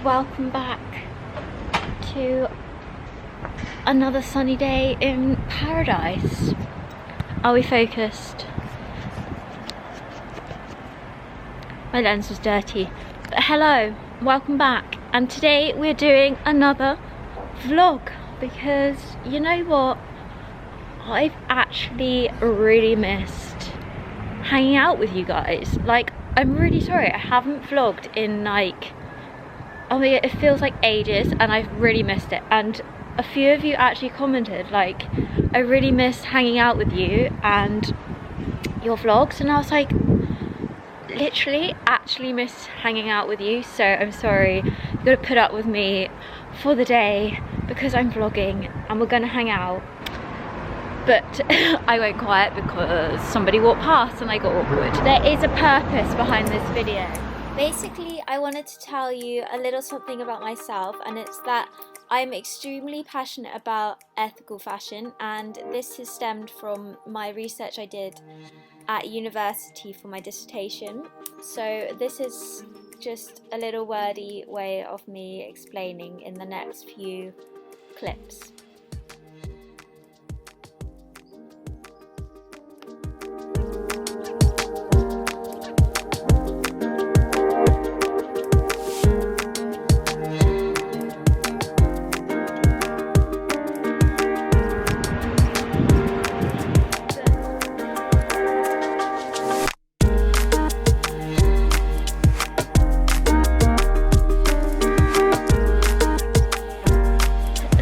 welcome back to another sunny day in paradise. Are we focused? My lens was dirty. But hello, welcome back. And today we're doing another vlog because you know what? I've actually really missed hanging out with you guys. Like, I'm really sorry I haven't vlogged in like, I mean, it feels like ages and I've really missed it. And a few of you actually commented like, I really miss hanging out with you and your vlogs, and I was like, literally actually miss hanging out with you. So I'm sorry, you've got to put up with me for the day because I'm vlogging and we're gonna hang out. But I went quiet because somebody walked past and I got awkward. There is a purpose behind this video. Basically, I wanted to tell you a little something about myself, and it's that I'm extremely passionate about ethical fashion, and this has stemmed from my research I did at university for my dissertation. So this is just a little wordy way of me explaining in the next few clips.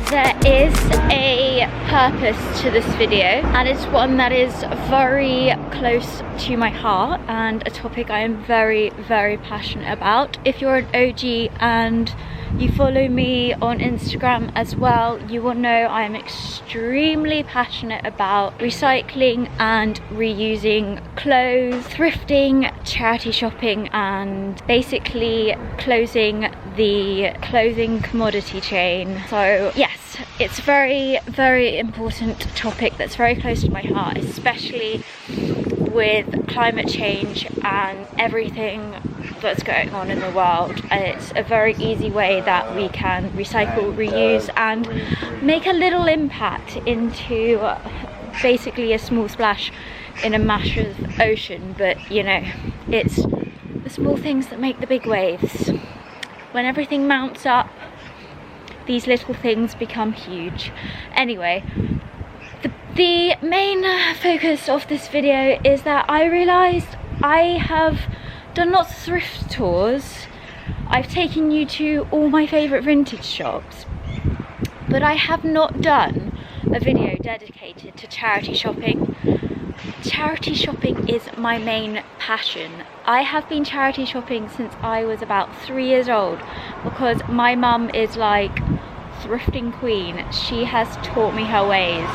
There is a purpose to this video, and it's one that is very close to my heart and a topic I am very, very passionate about. If you're an OG and you follow me on Instagram as well, you will know I am extremely passionate about recycling and reusing clothes, thrifting, charity shopping, and basically closing the clothing commodity chain. So yes, it's a very, very important topic that's very close to my heart, especially with climate change and everything that's going on in the world. And it's a very easy way that we can recycle, reuse, and make a little impact into basically a small splash in a massive ocean. But you know, it's the small things that make the big waves. When everything mounts up, these little things become huge. Anyway, the main focus of this video is that I realised I have done lots of thrift tours. I've taken you to all my favourite vintage shops, but I have not done a video dedicated to charity shopping. Charity shopping is my main passion. I have been charity shopping since I was about 3 years old because my mum is like thrifting queen. She has taught me her ways.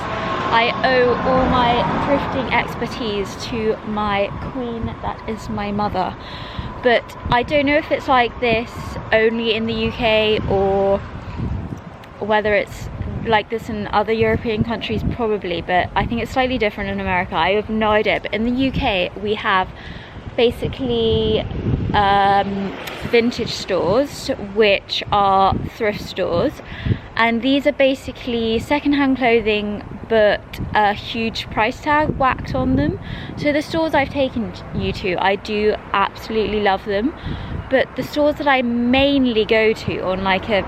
I owe all my thrifting expertise to my queen, that is my mother. But I don't know if it's like this only in the UK or whether it's like this in other European countries, probably, but I think it's slightly different in America. I have no idea. But in the UK we have basically vintage stores, which are thrift stores, and these are basically secondhand clothing but a huge price tag whacked on them. So the stores I've taken you to, I do absolutely love them, but the stores that I mainly go to on like a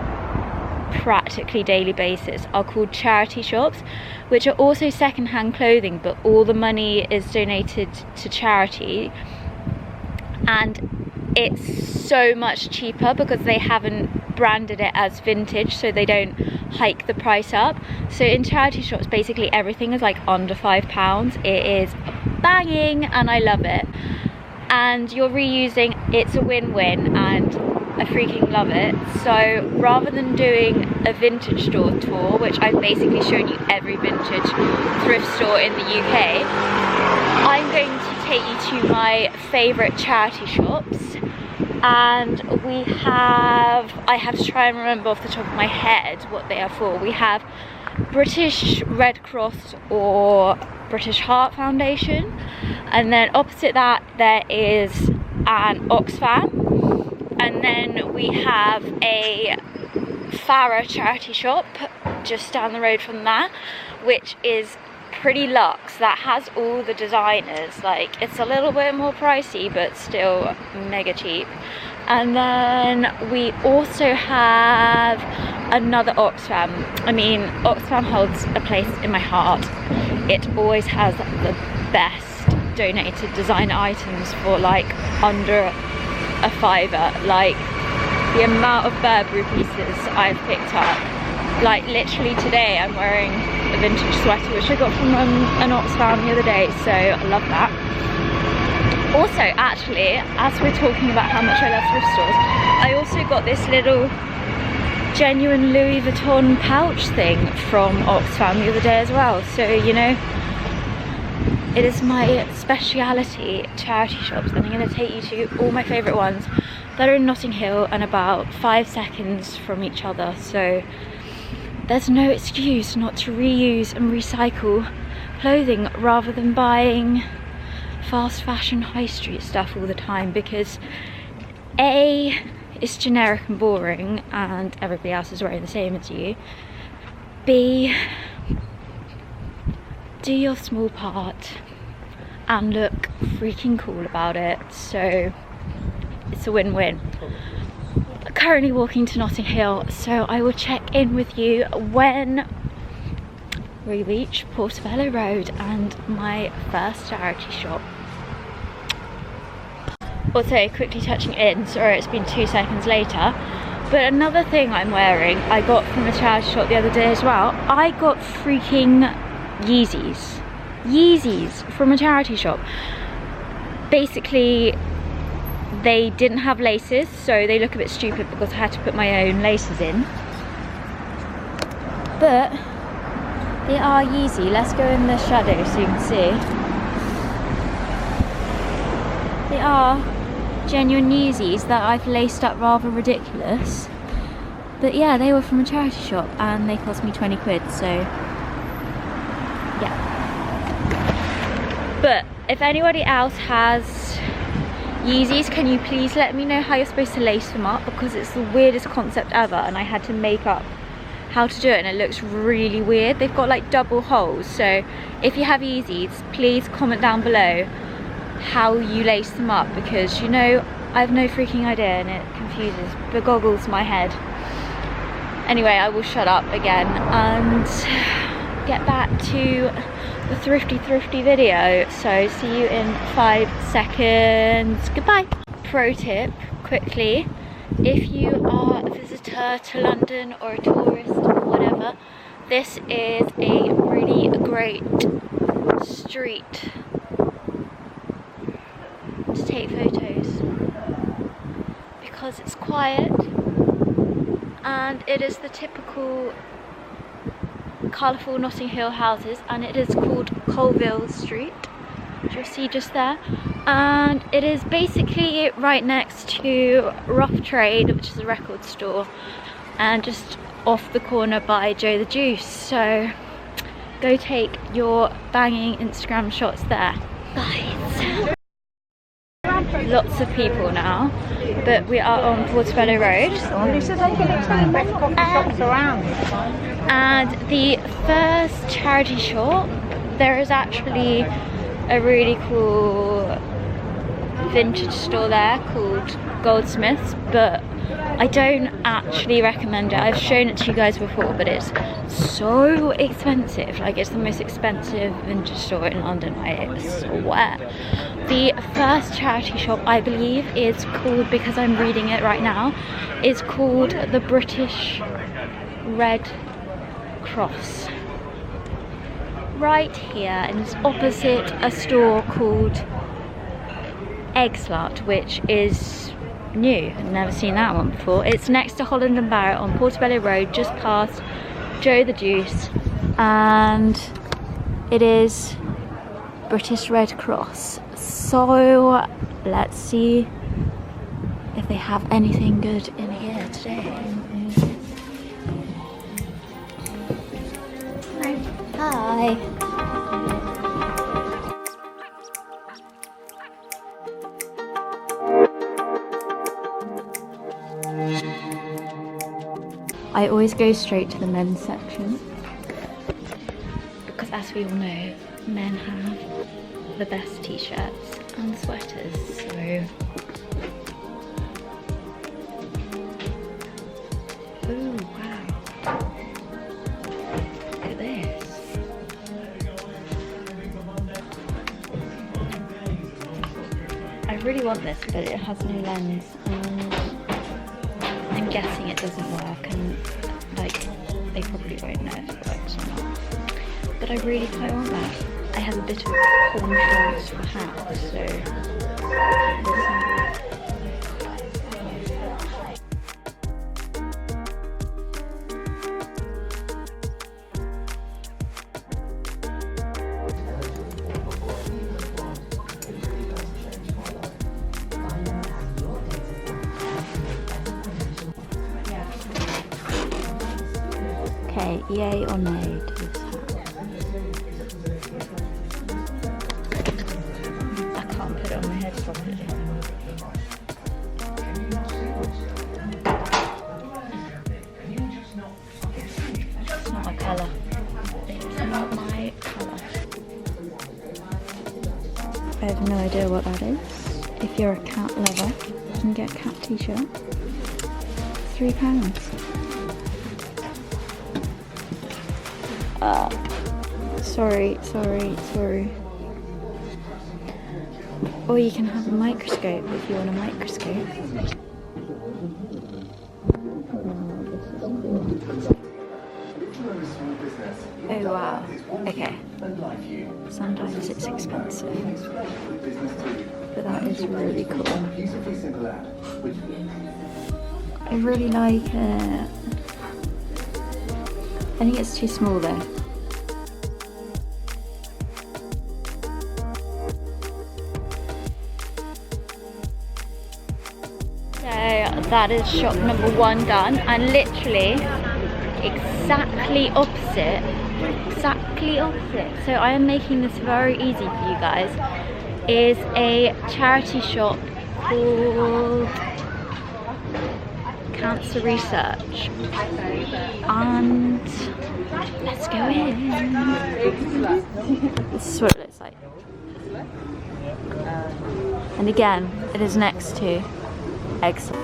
practically daily basis are called charity shops, which are also secondhand clothing, but all the money is donated to charity, and it's so much cheaper because they haven't branded it as vintage, so they don't hike the price up. So in charity shops basically everything is like under £5. It is banging and I love it, and you're reusing. It's a win-win and I freaking love it. So rather than doing a vintage store tour, which I've basically shown you every vintage thrift store in the UK, I'm going to take you to my favourite charity shops. And I have to try and remember off the top of my head what they are for. We have British Red Cross or British Heart Foundation, and then opposite that there is an Oxfam, And then we have a Farah charity shop just down the road from that, which is pretty luxe. That has all the designers. Like, it's a little bit more pricey but still mega cheap. And then we also have another Oxfam. I mean, Oxfam holds a place in my heart. It always has the best donated designer items for like under a fiver. Like, the amount of Burberry pieces I've picked up. Like, literally today I'm wearing a vintage sweater which I got from an Oxfam the other day, so I love that. Also, actually, as we're talking about how much I love thrift stores, I also got this little genuine Louis Vuitton pouch thing from Oxfam the other day as well. So, you know, it is my speciality, charity shops, and I'm going to take you to all my favourite ones that are in Notting Hill and about 5 seconds from each other. So there's no excuse not to reuse and recycle clothing rather than buying fast fashion high street stuff all the time, because A, it's generic and boring and everybody else is wearing the same as you. B, do your small part and look freaking cool about it. So it's a win-win. Currently walking to Notting Hill, so I will check in with you when we reach Portobello Road and my first charity shop. Also, quickly touching in, sorry it's been 2 seconds later, but another thing I'm wearing I got from a charity shop the other day as well. I got freaking Yeezys from a charity shop. Basically, they didn't have laces, so they look a bit stupid because I had to put my own laces in. But they are Yeezy. Let's go in the shadow so you can see. They are genuine Yeezys that I've laced up rather ridiculous. But yeah, they were from a charity shop and they cost me 20 quid, so yeah. But if anybody else has Yeezys, can you please let me know how you're supposed to lace them up, because it's the weirdest concept ever and I had to make up how to do it and it looks really weird. They've got like double holes, so if you have Yeezys, please comment down below how you lace them up, because, you know, I have no freaking idea and it begoggles my head. Anyway, I will shut up again and get back to the thrifty video. So see you in 5 seconds. Goodbye. Pro tip, quickly, if you are a visitor to London or a tourist or whatever, this is a really great street to take photos because it's quiet and it is the typical colourful Notting Hill houses, and it is called Colville Street, which you'll see just there, and it is basically right next to Rough Trade, which is a record store, and just off the corner by Joe the Juice. So go take your banging Instagram shots there, guys. Lots of people now, but we are on Portobello Road. And the first charity shop, there is actually a really cool vintage store there called Goldsmiths, but I don't actually recommend it. I've shown it to you guys before, but it's so expensive. Like, it's the most expensive vintage store in London, I swear. The first charity shop, I believe, is called, because I'm reading it right now, is called the British Red Cross. Right here, and it's opposite a store called Eggslut, which is new. I've never seen that one before. It's next to Holland and Barrett on Portobello Road, just past Joe the Juice, and it is British Red Cross. So let's see if they have anything good in here today. Hi. I always go straight to the men's section because, as we all know, men have the best t-shirts and sweaters, so... Ooh, wow. Look at this. I really want this, but it has no lens, and I'm guessing it doesn't work, and like, they probably won't know if it works or not. But I really quite want that. I have a bit of corn shorts for hats, so... Okay, yay or nay to this hat? I can't put it on my head properly. It's not my colour. It's not my colour. I have no idea what that is. If you're a cat lover, you can get a cat t-shirt. £3. Sorry. Or you can have a microscope if you want a microscope. Oh wow, okay. Sometimes it's expensive, but that is really cool. I really like it. I think it's too small though. So that is shop number 1 done, and literally exactly opposite. So I am making this very easy for you guys. Is a charity shop called Cancer Research, and let's go in. This is what it looks like. And again, it is next to Excellent.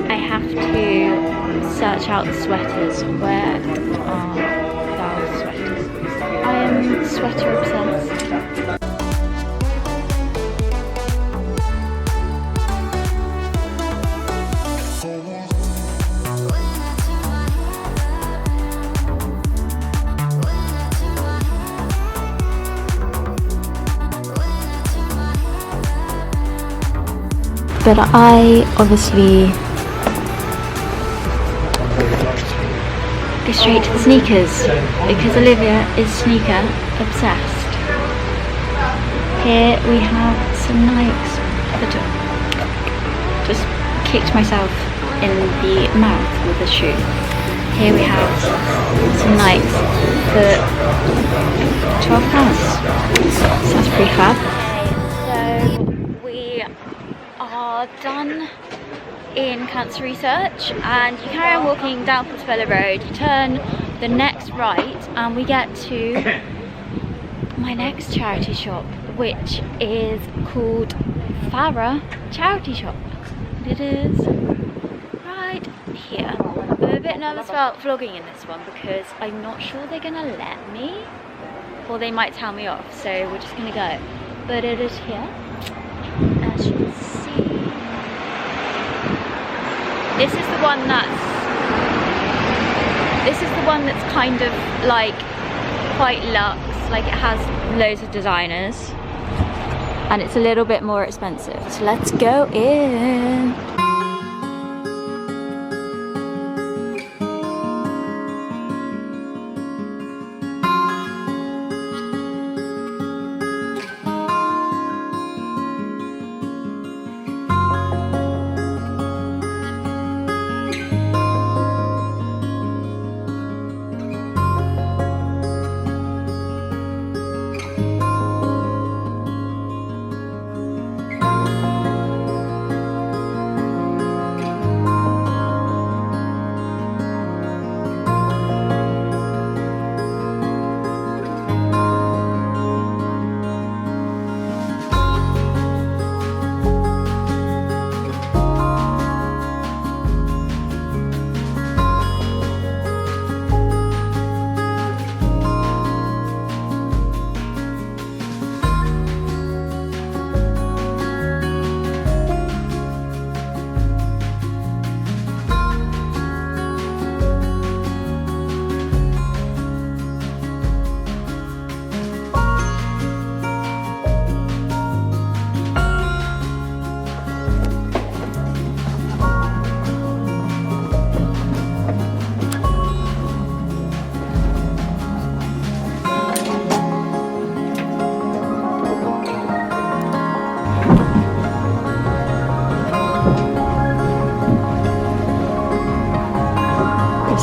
I have to search out the sweaters. Where are Farah's sweaters? I am sweater obsessed. But I obviously go straight to the sneakers because Olivia is sneaker obsessed. Here we have some Nikes. Just kicked myself in the mouth with a shoe. Here we have some Nikes for £12. Sounds pretty fab. Done in Cancer Research, and you carry on walking down Portobello Road, you turn the next right and we get to my next charity shop, which is called Farah Charity Shop. It is right here. I'm a bit nervous about vlogging in this one because I'm not sure they're gonna let me. or they might tell me off, so we're just gonna go. But it is here, as you can see. This is the one that's kind of like quite luxe, like it has loads of designers, and it's a little bit more expensive. So let's go in.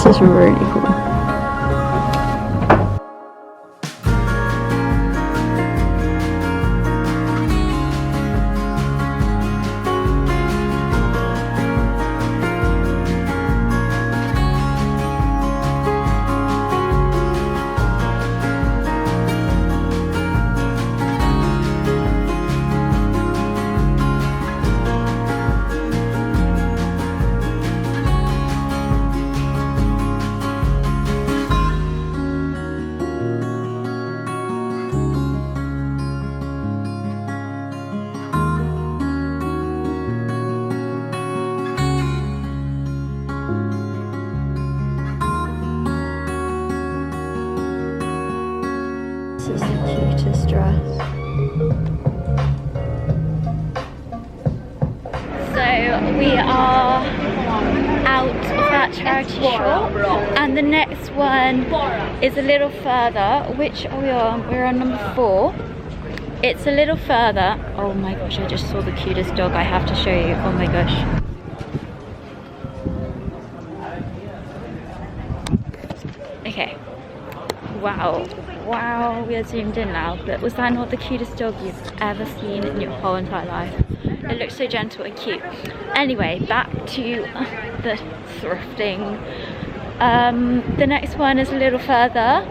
This is really cool. This is the cutest dress. So we are out of that charity shop, and the next one is a little further. Which are we on? We're on number 4. It's a little further. Oh my gosh, I just saw the cutest dog. I have to show you. Oh my gosh. Okay. Wow, we are zoomed in now, but was that not the cutest dog you've ever seen in your whole entire life? It looks so gentle and cute. Anyway, back to the thrifting. The next one is a little further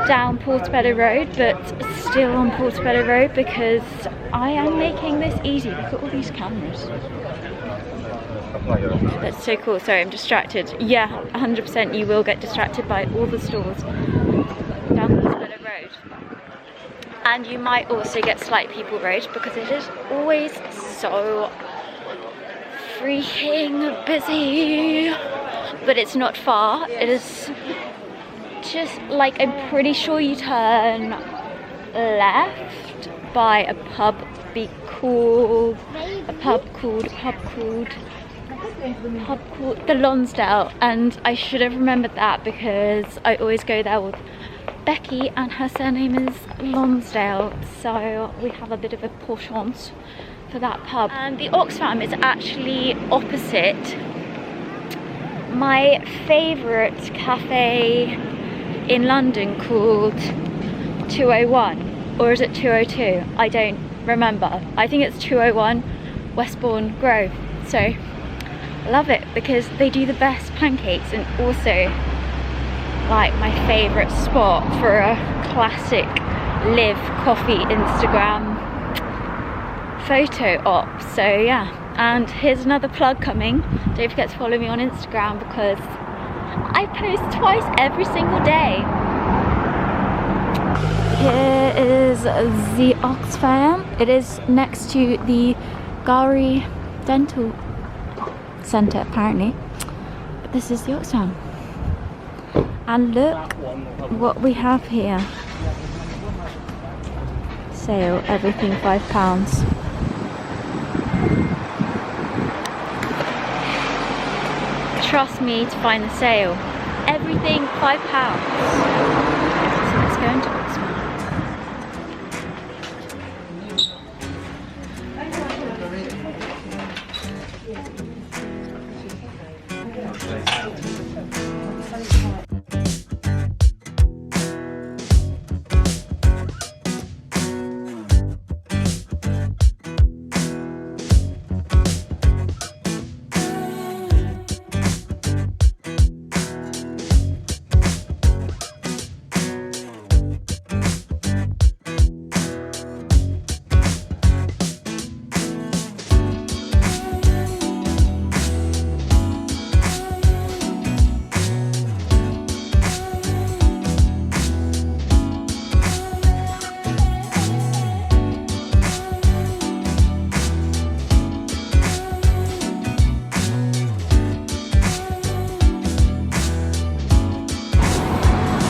down Portobello Road, but still on Portobello Road because I am making this easy. Look at all these cameras. That's so cool. Sorry, I'm distracted. Yeah, 100% you will get distracted by all the stores down Portobello Road. And you might also get Slight People Road because it is always so freaking busy. But it's not far. It is just like, I'm pretty sure you turn left by a pub called the Lonsdale, and I should have remembered that because I always go there with Becky and her surname is Lonsdale, so we have a bit of a penchant for that pub. And the Oxfam is actually opposite my favourite cafe in London called 201, or is it 202? I don't remember. I think it's 201 Westbourne Grove. So love it because they do the best pancakes, and also like my favourite spot for a classic live coffee Instagram photo op. So yeah, and here's another plug coming. Don't forget to follow me on Instagram because I post twice every single day. Here is the Oxfam. It is next to the Gari Dental Centre apparently. But this is the Oxfam. And look what we have here. Sale, everything £5. Trust me to find the sale. Everything £5. So let's go into Oxfam.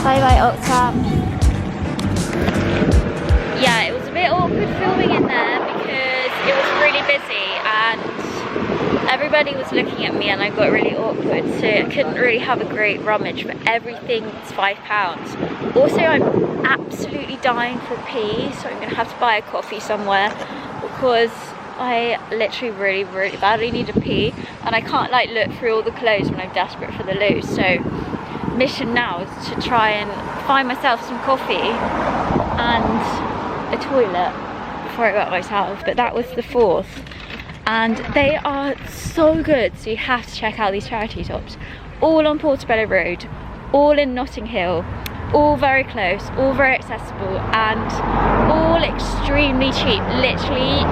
Bye bye Oxfam. Yeah, it was a bit awkward filming in there because it was really busy and everybody was looking at me and I got really awkward, so I couldn't really have a great rummage, but everything's £5. Also, I'm absolutely dying for a pee, so I'm gonna have to buy a coffee somewhere because I literally really badly need a pee and I can't like look through all the clothes when I'm desperate for the loo. So mission now is to try and find myself some coffee and a toilet before I wet myself. But that was the fourth and they are so good, so you have to check out these charity shops. All on Portobello Road, all in Notting Hill, all very close, all very accessible and all extremely cheap. Literally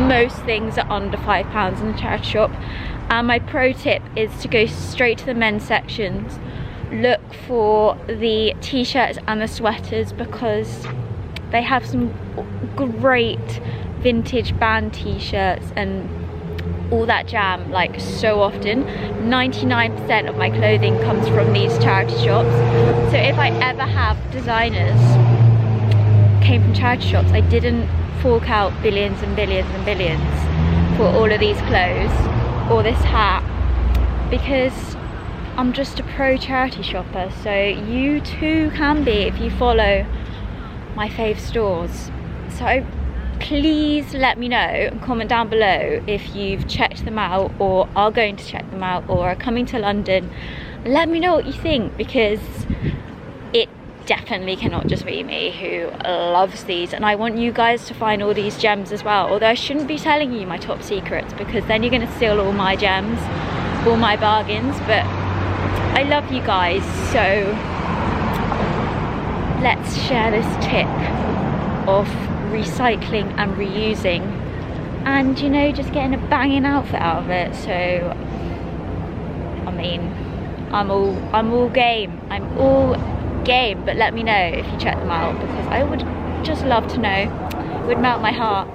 most things are under £5 in the charity shop. And my pro tip is to go straight to the men's sections. Look for the t-shirts and the sweaters because they have some great vintage band t-shirts and all that jam, like so often. 99% of my clothing comes from these charity shops, so if I ever have designers came from charity shops, I didn't fork out billions and billions and billions for all of these clothes or this hat, because I'm just a pro charity shopper. So you too can be if you follow my fave stores. So please let me know and comment down below if you've checked them out or are going to check them out or are coming to London. Let me know what you think, because it definitely cannot just be me who loves these, and I want you guys to find all these gems as well. Although I shouldn't be telling you my top secrets because then you're going to steal all my gems, all my bargains, but I love you guys, so let's share this tip of recycling and reusing and, you know, just getting a banging outfit out of it. So I mean, I'm all game, but let me know if you check them out because I would just love to know. It would melt my heart.